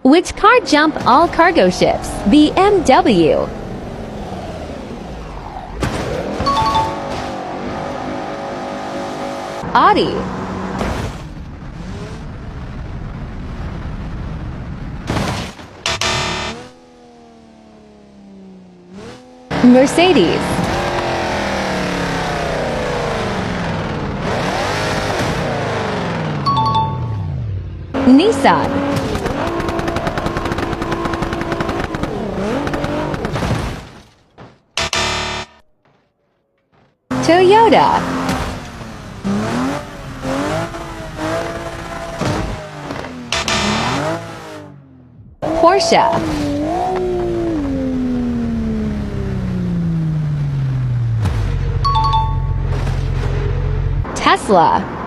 Which car jump all cargo ships? BMW. Audi. Mercedes. Nissan. Toyota. Porsche. Tesla.